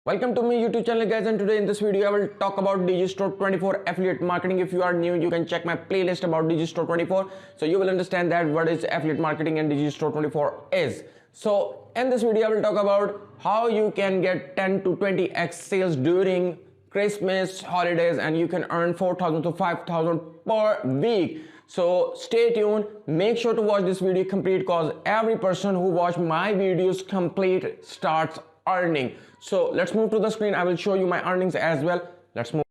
Welcome to my YouTube channel guys, and today in this video I will talk about Digistore24 affiliate marketing. If you are new, you can check my playlist about Digistore24, so you will understand that what is affiliate marketing and Digistore24 is. So in this video I will talk about how you can get 10 to 20x sales during Christmas holidays, and you can earn 4,000 to 5,000 per week. So stay tuned, make sure to watch this video complete, because every person who watch my videos complete starts earning. So let's move to the screen. I will show you my earnings as well. Let's move.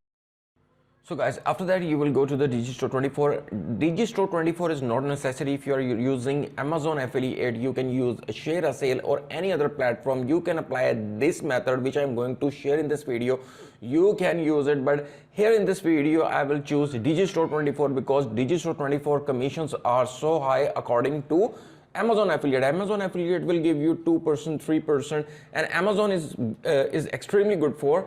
So guys, after that you will go to the Digistore24. Digistore24 is not necessary. If you are using Amazon affiliate, you can use Share a Sale or any other platform. You can apply this method which I am going to share in this video. You can use it, but here in this video I will choose Digistore24 because Digistore24 commissions are so high according to Amazon affiliate. Amazon affiliate will give you 2%, 3%, and Amazon is extremely good for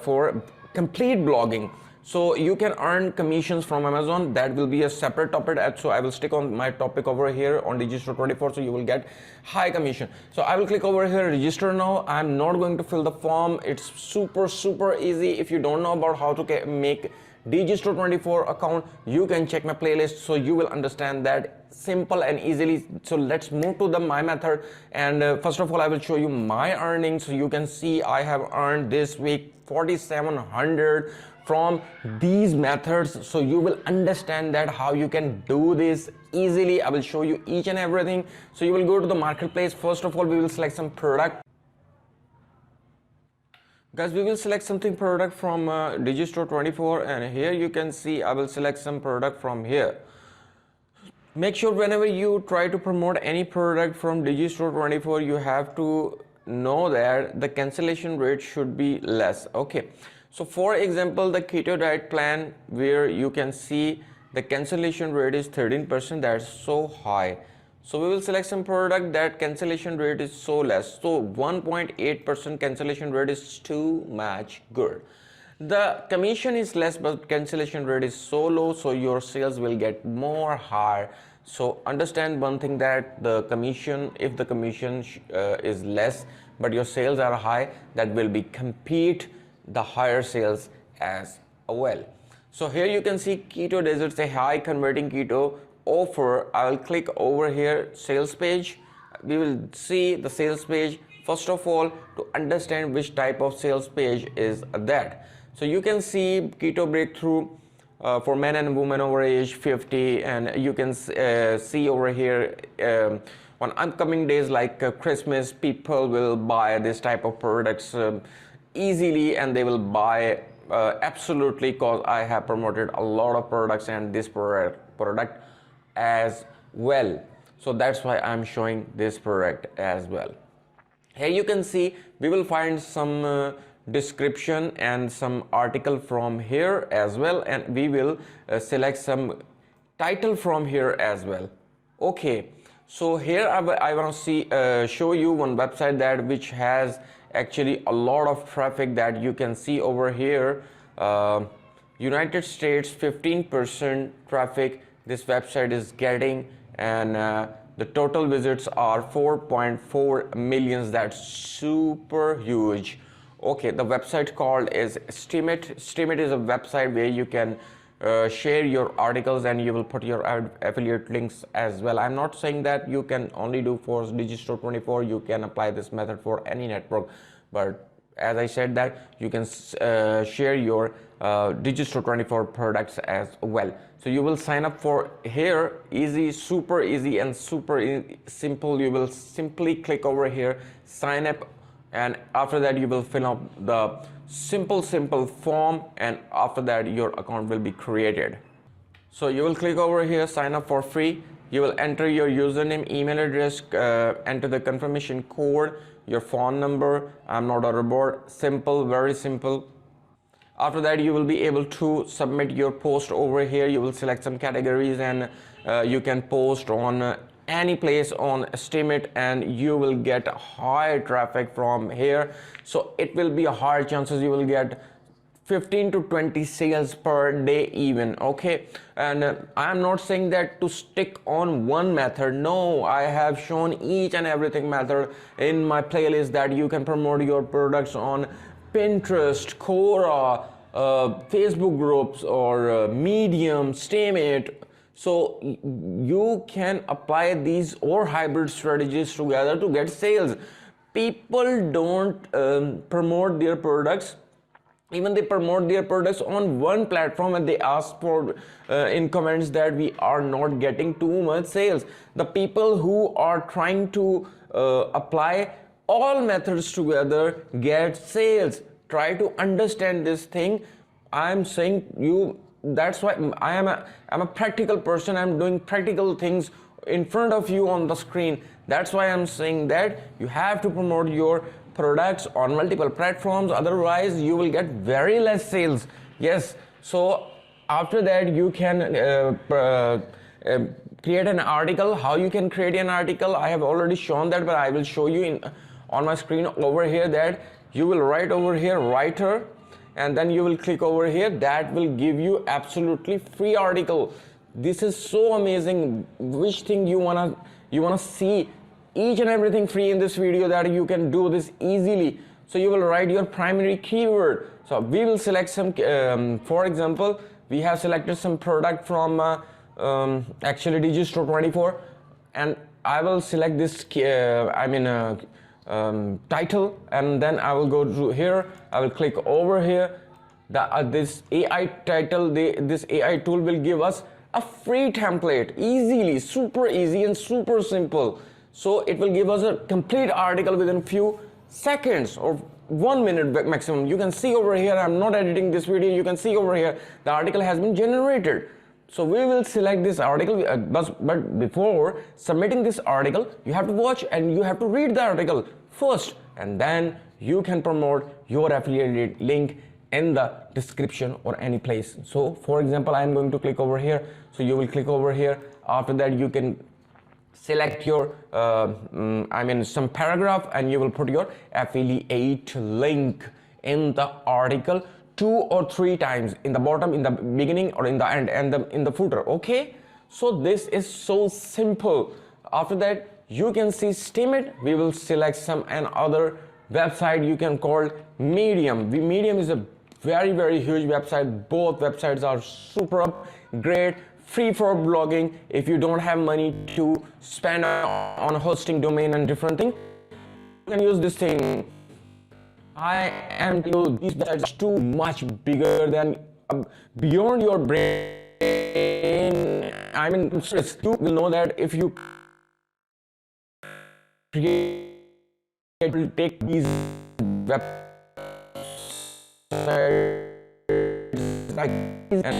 for complete blogging. So you can earn commissions from Amazon. That will be a separate topic, so I will stick on my topic over here on Digistore24, so you will get high commission. So I will click over here, register now. I'm not going to fill the form. It's super easy. If you don't know about how to make Digistore24 account, you can check my playlist, so you will understand that simple and easily. So let's move to the my method, and first of all I will show you my earnings. So you can see I have earned this week 4,700 from these methods, so you will understand that how you can do this easily. I will show you each and everything. So you will go to the marketplace. First of all, we will select some product. Guys, we will select something product from Digistore24, and here you can see I will select some product from here. Make sure whenever you try to promote any product from Digistore24, you have to know that the cancellation rate should be less. Okay, so for example, the keto diet plan, where you can see the cancellation rate is 13%, that's so high. So we will select some product that cancellation rate is so less. So 1.8% cancellation rate is too much good. The commission is less, but cancellation rate is so low, so your sales will get more higher. So understand one thing, that the commission, if the commission is less but your sales are high, that will be compete the higher sales as well. So here you can see keto desserts, a high converting keto offer. I will click over here, sales page. We will see the sales page first of all to understand which type of sales page is that. So you can see keto breakthrough for men and women over age 50, and you can see over here on upcoming days like Christmas, people will buy this type of products easily, and they will buy absolutely, because I have promoted a lot of products and this product as well. So that's why I'm showing this product as well. Here you can see we will find some description and some article from here as well, and we will select some title from here as well. Okay, so here I want to show you one website that which has actually a lot of traffic, that you can see over here. United States 15% traffic this website is getting, and the total visits are 4.4 million. That's super huge. Okay, the website called is Streamit. Streamit is a website where you can share your articles, and you will put your affiliate links as well. I'm not saying that you can only do for Digistore24. You can apply this method for any network, but as I said that you can share your Digistore24 products as well. So you will sign up for here, easy, super easy and super simple. You will simply click over here, sign up, and after that you will fill up the simple form, and after that your account will be created. So you will click over here, sign up for free. You will enter your username, email address, enter the confirmation code, your phone number. I'm not a robot. Simple, very simple. After that you will be able to submit your post over here. You will select some categories, and you can post on any place on Streamit, and you will get high traffic from here. So it will be a high chances you will get 15 to 20 sales per day even. Okay, and I am not saying that to stick on one method. No, I have shown each and everything method in my playlist that you can promote your products on Pinterest, Quora, Facebook groups, or Medium, Streamit. So you can apply these or hybrid strategies together to get sales. People don't promote their products. Even they promote their products on one platform and they ask for in comments that we are not getting too much sales. The people who are trying to apply all methods together get sales. Try to understand this thing. I'm saying you, that's why I'm a practical person. I'm doing practical things in front of you on the screen. That's why I'm saying that you have to promote your products on multiple platforms, otherwise you will get very less sales. Yes, so after that you can create an article. How you can create an article, I have already shown that, but I will show you in on my screen over here, that you will write over here writer, and then you will click over here. That will give you absolutely free article. This is so amazing. Which thing you wanna see? Each and everything free in this video, that you can do this easily. So you will write your primary keyword. So we will select some for example, we have selected some product from actually Digistore24, and I will select this title, and then I will go to here. I will click over here. This AI title, this AI tool will give us a free template easily, super easy and super simple. So it will give us a complete article within few seconds or 1 minute maximum. You can see over here, I'm not editing this video. You can see over here the article has been generated. So we will select this article, but before submitting this article, you have to watch and you have to read the article first, and then you can promote your affiliate link in the description or any place. So for example, I am going to click over here. So you will click over here. After that, you can select your some paragraph, and you will put your affiliate link in the article 2 or 3 times, in the bottom, in the beginning, or in the end, and in the footer. Okay, so this is so simple. After that, you can see Streamit. We will select some another website you can call Medium. Medium is a very huge website. Both websites are super great, free for blogging. If you don't have money to spend on hosting domain and different things, you can use this thing. I am telling you, these websites are too much bigger than beyond your brain. I mean, you will know that if you take these websites like this and